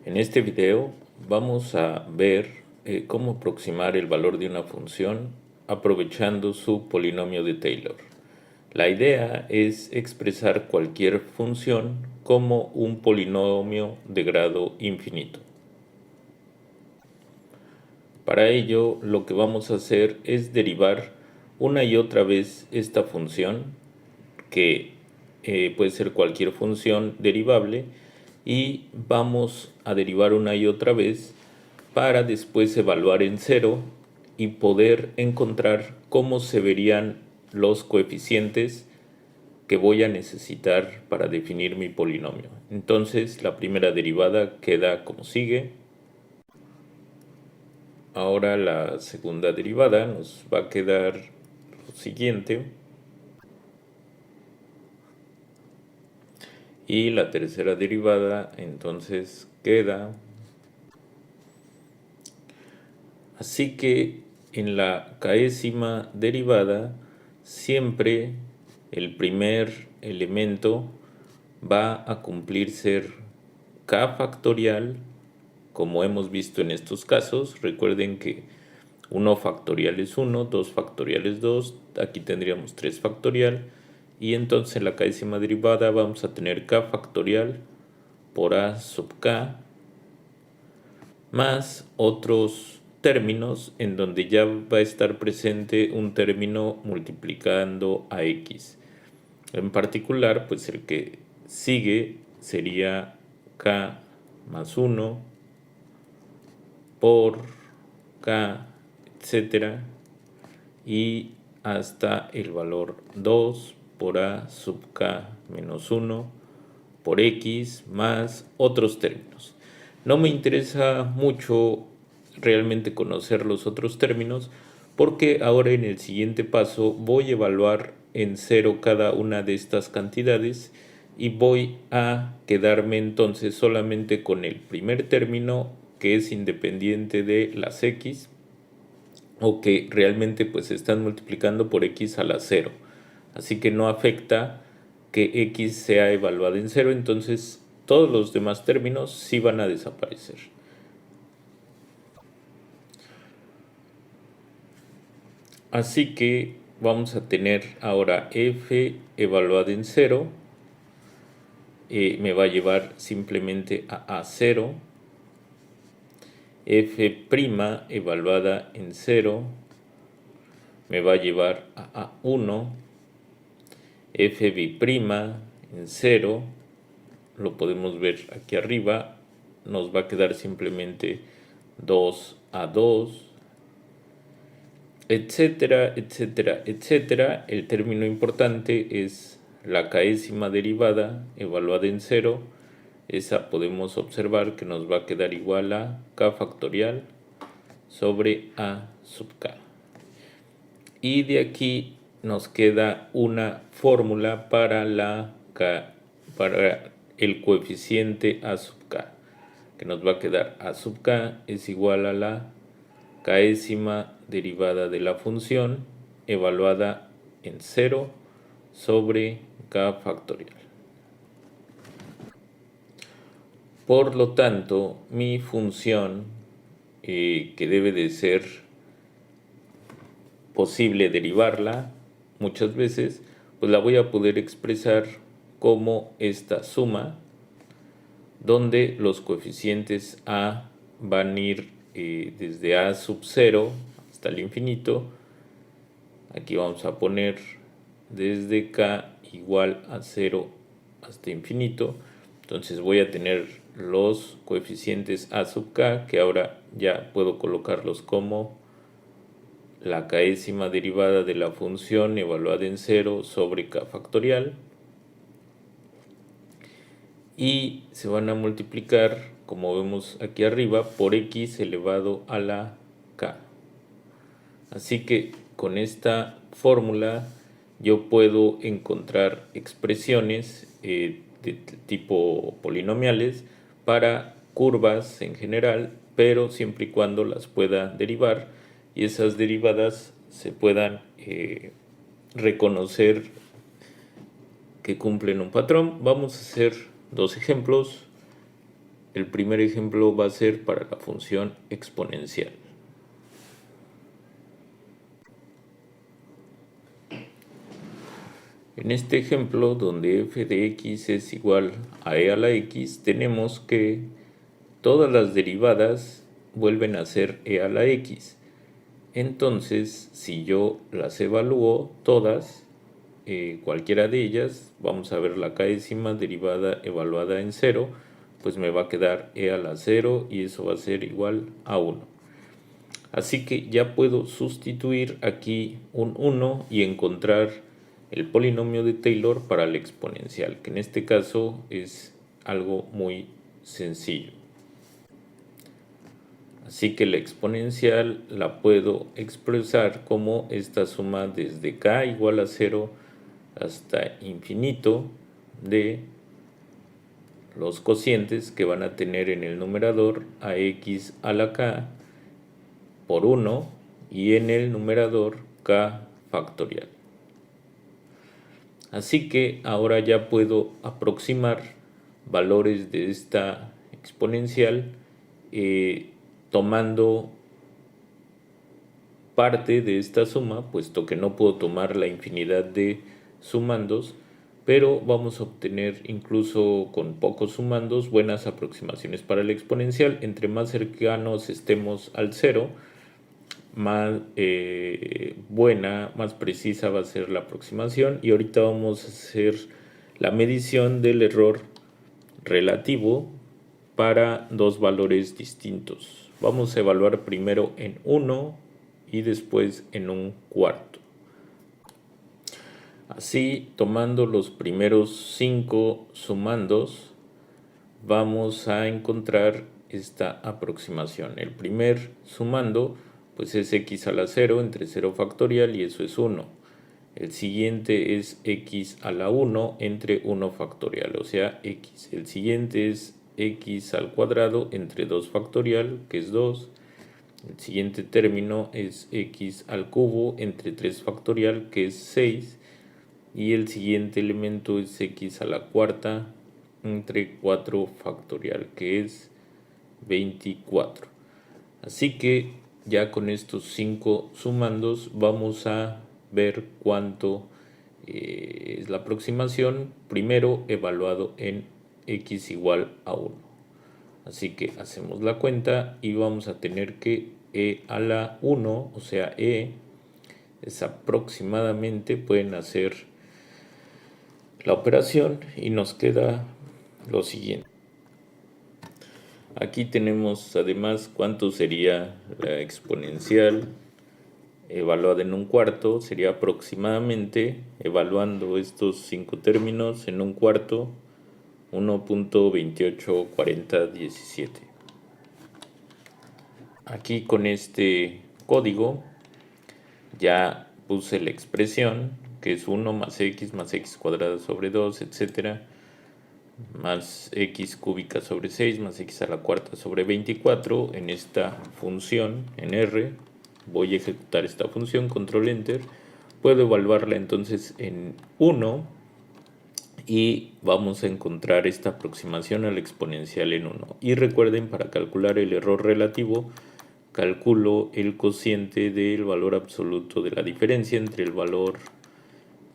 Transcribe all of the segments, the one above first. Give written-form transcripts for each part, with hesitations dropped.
En este video vamos a ver cómo aproximar el valor de una función aprovechando su polinomio de Taylor. La idea es expresar cualquier función como un polinomio de grado infinito. Para ello, lo que vamos a hacer es derivar una y otra vez esta función, que puede ser cualquier función derivable, y vamos a derivar una y otra vez para después evaluar en cero y poder encontrar cómo se verían los coeficientes que voy a necesitar para definir mi polinomio. Entonces la primera derivada queda como sigue. Ahora la segunda derivada nos va a quedar lo siguiente. Y la tercera derivada entonces queda. Así que en la késima derivada siempre el primer elemento va a cumplir ser k factorial, como hemos visto en estos casos. Recuerden que 1 factorial es 1, 2 factorial es 2, aquí tendríamos 3 factorial, y entonces en la késima derivada vamos a tener k factorial por a sub k más otros términos en donde ya va a estar presente un término multiplicando a x. En particular, pues el que sigue sería k más 1 por k, etcétera, y hasta el valor 2 por a sub k menos 1 por x más otros términos. No me interesa mucho realmente conocer los otros términos, porque ahora en el siguiente paso voy a evaluar en cero cada una de estas cantidades y voy a quedarme entonces solamente con el primer término, que es independiente de las x, o que realmente pues se están multiplicando por x a la 0, así que no afecta que x sea evaluado en 0, entonces todos los demás términos sí van a desaparecer. Así que vamos a tener ahora f evaluado en 0, me va a llevar simplemente a 0, f' evaluada en 0 me va a llevar a 1, f' en 0, lo podemos ver aquí arriba, nos va a quedar simplemente 2 a 2, etcétera, etcétera, etcétera. El término importante es la késima derivada evaluada en 0. Esa podemos observar que nos va a quedar igual a k factorial sobre a sub k. Y de aquí nos queda una fórmula para el coeficiente a sub k, que nos va a quedar a sub k es igual a la késima derivada de la función evaluada en 0 sobre k factorial. Por lo tanto, mi función, que debe de ser posible derivarla muchas veces, pues la voy a poder expresar como esta suma, donde los coeficientes a van a ir desde a sub 0 hasta el infinito. Aquí vamos a poner desde k igual a 0 hasta infinito. Entonces voy a tener los coeficientes a sub k, que ahora ya puedo colocarlos como la késima derivada de la función evaluada en 0 sobre k factorial, y se van a multiplicar, como vemos aquí arriba, por x elevado a la k. Así que con esta fórmula yo puedo encontrar expresiones de tipo polinomiales para curvas en general, pero siempre y cuando las pueda derivar y esas derivadas se puedan reconocer que cumplen un patrón. Vamos a hacer dos ejemplos. el primer ejemplo va a ser para la función exponencial. En este ejemplo, donde f de x es igual a e a la x, tenemos que todas las derivadas vuelven a ser e a la x. Entonces, si yo las evalúo todas, cualquiera de ellas, vamos a ver la k-ª derivada evaluada en 0, pues me va a quedar e a la 0 y eso va a ser igual a 1. Así que ya puedo sustituir aquí un 1 y encontrar el polinomio de Taylor para el exponencial, que en este caso es algo muy sencillo. Así que la exponencial la puedo expresar como esta suma desde k igual a 0 hasta infinito de los cocientes que van a tener en el numerador a x a la k por 1 y en el numerador k factorial. Así que ahora ya puedo aproximar valores de esta exponencial tomando parte de esta suma, puesto que no puedo tomar la infinidad de sumandos, pero vamos a obtener incluso con pocos sumandos buenas aproximaciones para el exponencial. Entre más cercanos estemos al 0, más buena, más precisa va a ser la aproximación. Y ahorita vamos a hacer la medición del error relativo para dos valores distintos. Vamos a evaluar primero en 1 y después en 1/4. Así, tomando los primeros 5 sumandos, vamos a encontrar esta aproximación. El primer sumando pues es x a la 0 entre 0 factorial y eso es 1. El siguiente es x a la 1 entre 1 factorial, o sea, x. El siguiente es x al cuadrado entre 2 factorial, que es 2. El siguiente término es x al cubo entre 3 factorial, que es 6. Y el siguiente elemento es x a la cuarta entre 4 factorial, que es 24. Así que ya con estos 5 sumandos vamos a ver cuánto es la aproximación, primero evaluado en x igual a 1. Así que hacemos la cuenta y vamos a tener que e a la 1, o sea, e es aproximadamente, pueden hacer la operación y nos queda lo siguiente. Aquí tenemos además cuánto sería la exponencial evaluada en 1/4, sería aproximadamente, evaluando estos 5 términos en 1/4, 1.284017. Aquí con este código ya puse la expresión, que es 1 más x cuadrada sobre 2, etcétera, más x cúbica sobre 6 más x a la cuarta sobre 24 en esta función en R. Voy a ejecutar esta función, control enter. Puedo evaluarla entonces en 1 y vamos a encontrar esta aproximación a la exponencial en 1. Y recuerden, para calcular el error relativo, calculo el cociente del valor absoluto de la diferencia entre el valor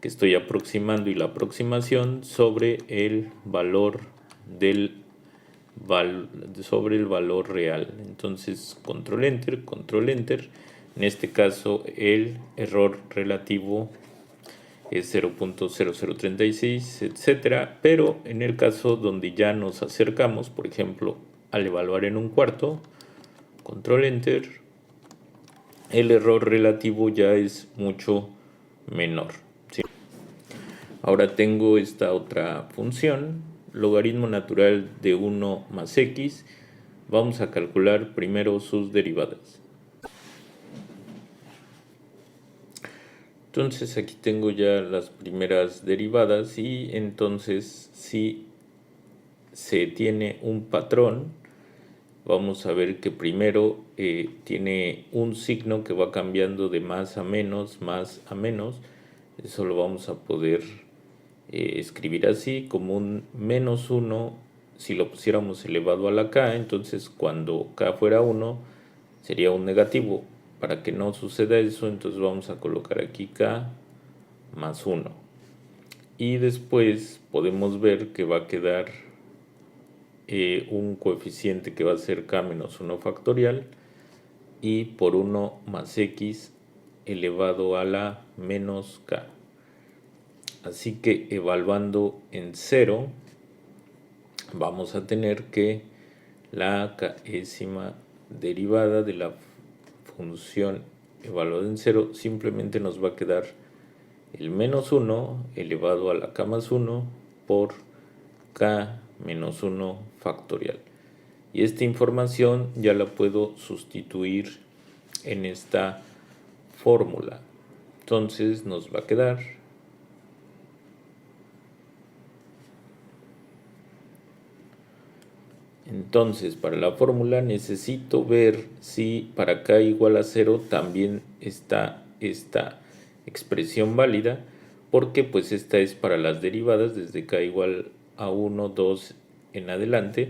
que estoy aproximando y la aproximación sobre el valor sobre el valor real. Entonces control enter, control enter. En este caso el error relativo es 0.0036, etcétera, pero en el caso donde ya nos acercamos, por ejemplo, al evaluar en 1/4, control enter, el error relativo ya es mucho menor. ¿Sí? Ahora tengo esta otra función, logaritmo natural de 1 más x. Vamos a calcular primero sus derivadas. Entonces aquí tengo ya las primeras derivadas y entonces si se tiene un patrón, vamos a ver que primero tiene un signo que va cambiando de más a menos. Eso lo vamos a poder escribir así como un -1 si lo pusiéramos elevado a la k, entonces cuando k fuera 1 sería un negativo. Para que no suceda eso, entonces vamos a colocar aquí k más 1. Y después podemos ver que va a quedar un coeficiente que va a ser k menos 1 factorial y por 1 más x elevado a la menos k. Así que evaluando en 0, vamos a tener que la késima derivada de la función evaluada en 0 simplemente nos va a quedar el menos 1 elevado a la k más 1 por k menos 1 factorial. Y esta información ya la puedo sustituir en esta fórmula. Entonces nos va a quedar entonces para la fórmula necesito ver si para k igual a 0 también está esta expresión válida, porque pues esta es para las derivadas desde k igual a 1, 2 en adelante,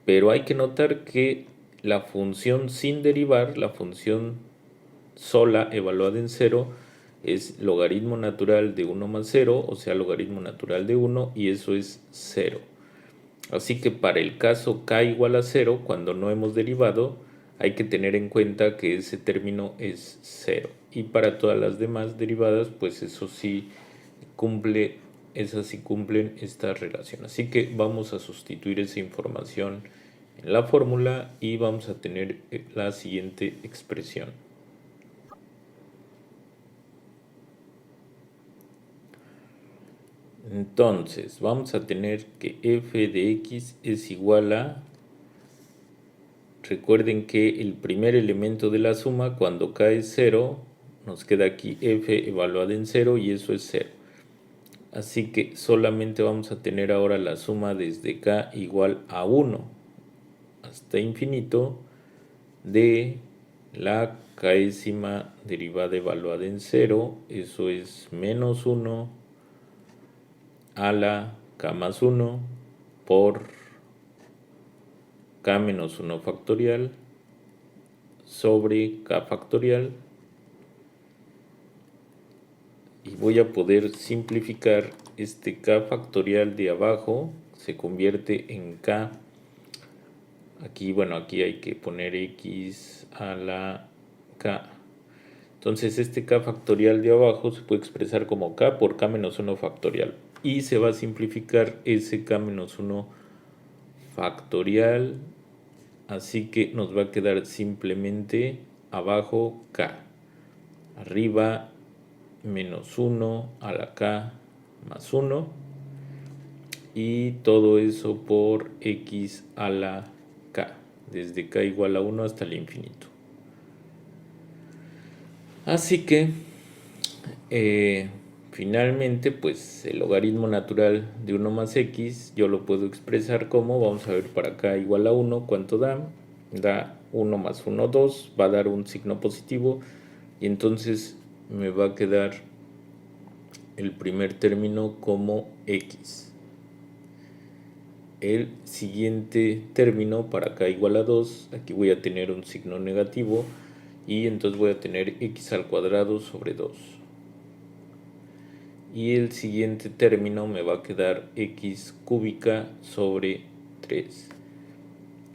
pero hay que notar que la función sin derivar, la función sola evaluada en 0, es logaritmo natural de 1 más 0, o sea, logaritmo natural de 1, y eso es 0. Así que para el caso k igual a 0, cuando no hemos derivado, hay que tener en cuenta que ese término es 0. Y para todas las demás derivadas, pues eso sí cumple, esas sí cumplen esta relación. Así que vamos a sustituir esa información en la fórmula y vamos a tener la siguiente expresión. Entonces vamos a tener que f de x es igual a, recuerden que el primer elemento de la suma cuando k es 0, nos queda aquí f evaluada en 0 y eso es 0. Así que solamente vamos a tener ahora la suma desde k igual a 1 hasta infinito de la késima derivada evaluada en 0, eso es menos 1 a la k más 1 por k menos 1 factorial sobre k factorial, y voy a poder simplificar este k factorial de abajo, se convierte en k, aquí bueno, aquí hay que poner x a la k, entonces este k factorial de abajo se puede expresar como k por k menos 1 factorial, y se va a simplificar ese k menos 1 factorial, así que nos va a quedar simplemente abajo k, arriba menos 1 a la k más 1, y todo eso por x a la k, desde k igual a 1 hasta el infinito. Así que finalmente pues el logaritmo natural de 1 más x yo lo puedo expresar como, vamos a ver para k igual a 1 cuánto da, da 1 más 1, 2, va a dar un signo positivo y entonces me va a quedar el primer término como x. El siguiente término para k igual a 2, aquí voy a tener un signo negativo y entonces voy a tener x al cuadrado sobre 2. Y el siguiente término me va a quedar x cúbica sobre 3.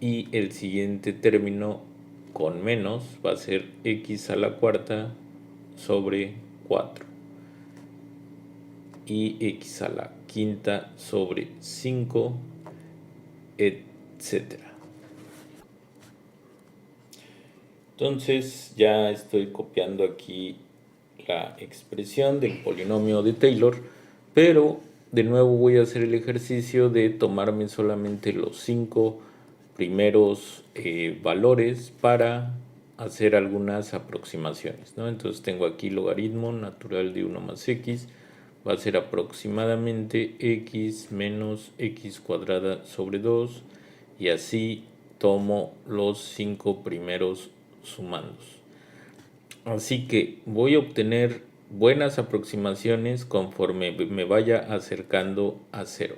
Y el siguiente término con menos va a ser x a la cuarta sobre 4. Y x a la quinta sobre 5, etcétera. Entonces ya estoy copiando aquí la expresión del polinomio de Taylor, pero de nuevo voy a hacer el ejercicio de tomarme solamente los 5 primeros valores para hacer algunas aproximaciones, ¿no? Entonces tengo aquí logaritmo natural de 1 más x, va a ser aproximadamente x menos x cuadrada sobre 2, y así tomo los 5 primeros sumandos. Así que voy a obtener buenas aproximaciones conforme me vaya acercando a 0.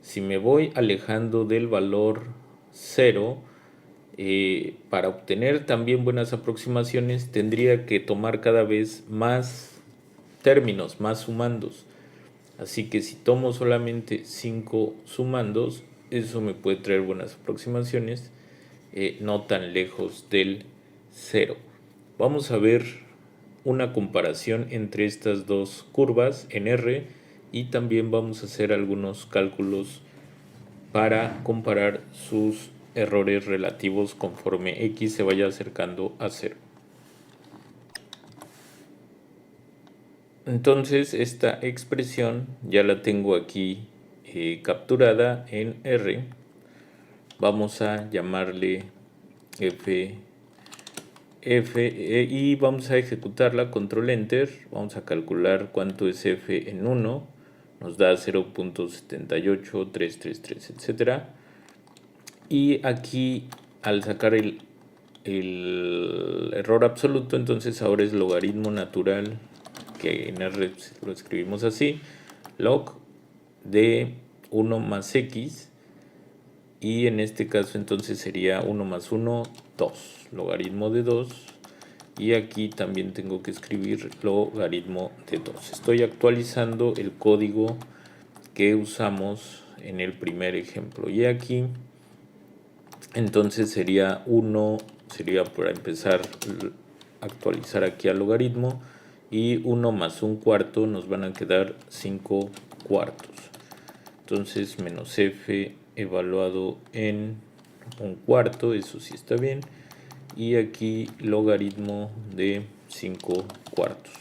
Si me voy alejando del valor 0, para obtener también buenas aproximaciones tendría que tomar cada vez más términos, más sumandos. Así que si tomo solamente 5 sumandos, eso me puede traer buenas aproximaciones, no tan lejos del 0. Vamos a ver una comparación entre estas dos curvas en R y también vamos a hacer algunos cálculos para comparar sus errores relativos conforme X se vaya acercando a 0. Entonces esta expresión ya la tengo aquí capturada en R. Vamos a llamarle f y vamos a ejecutarla, control enter, vamos a calcular cuánto es f en 1, nos da 0.78333, etc. Y aquí al sacar el error absoluto, entonces ahora es logaritmo natural, que en R lo escribimos así, log de 1 más x, y en este caso entonces sería 1 más 1, 2, logaritmo de 2, y aquí también tengo que escribir logaritmo de 2. Estoy actualizando el código que usamos en el primer ejemplo, y aquí entonces sería 1, sería para empezar a actualizar aquí al logaritmo, y 1 más 1/4 nos van a quedar 5/4. Entonces menos f evaluado en 1/4, eso sí está bien, y aquí logaritmo de 5/4.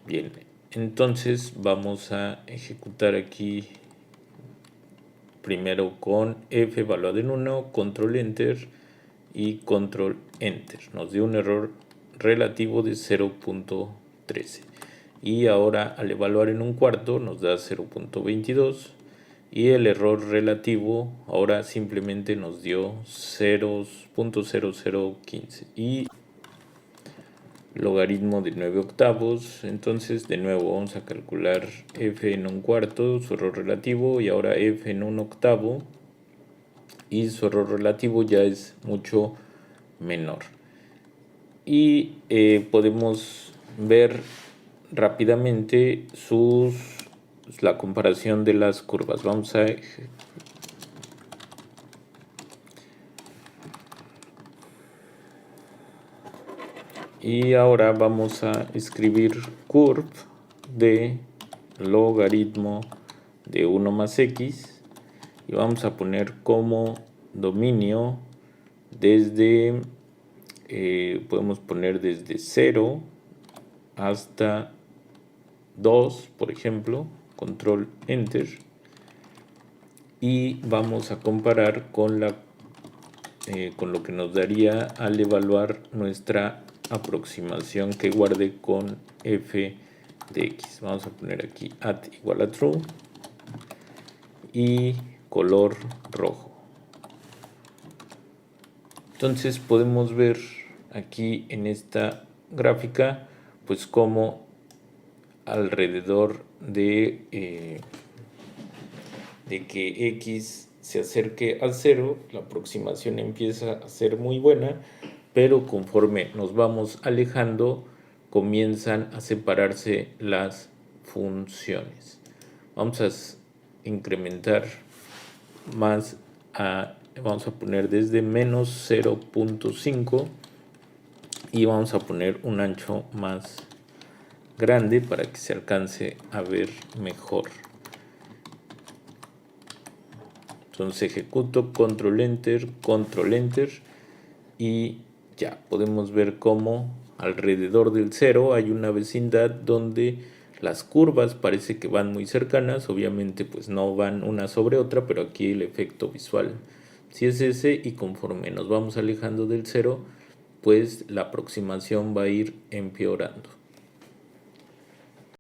Bien, entonces vamos a ejecutar aquí primero con f evaluado en 1, control enter y control enter. Nos dio un error relativo de 0.13. Y ahora al evaluar en 1/4 nos da 0.22. Y el error relativo ahora simplemente nos dio 0.0015. Y logaritmo de 9/8, entonces de nuevo vamos a calcular f en 1/4, su error relativo, y ahora f en 1/8, y su error relativo ya es mucho menor. Y podemos ver rápidamente la comparación de las curvas. Vamos a y ahora vamos a escribir curve de logaritmo de 1 más x, y vamos a poner como dominio desde, podemos poner desde 0 hasta 2, por ejemplo, control enter, y vamos a comparar con lo que nos daría al evaluar nuestra aproximación que guarde con f de x. Vamos a poner aquí at igual a true y color rojo. Entonces podemos ver aquí en esta gráfica pues como alrededor de que x se acerque al 0, la aproximación empieza a ser muy buena, pero conforme nos vamos alejando comienzan a separarse las funciones. Vamos a incrementar más, vamos a poner desde menos 0.5 y vamos a poner un ancho más grande para que se alcance a ver mejor. Entonces ejecuto control enter y ya podemos ver cómo alrededor del 0 hay una vecindad donde las curvas parece que van muy cercanas, obviamente pues no van una sobre otra, pero aquí el efecto visual sí es ese, y conforme nos vamos alejando del 0 pues la aproximación va a ir empeorando.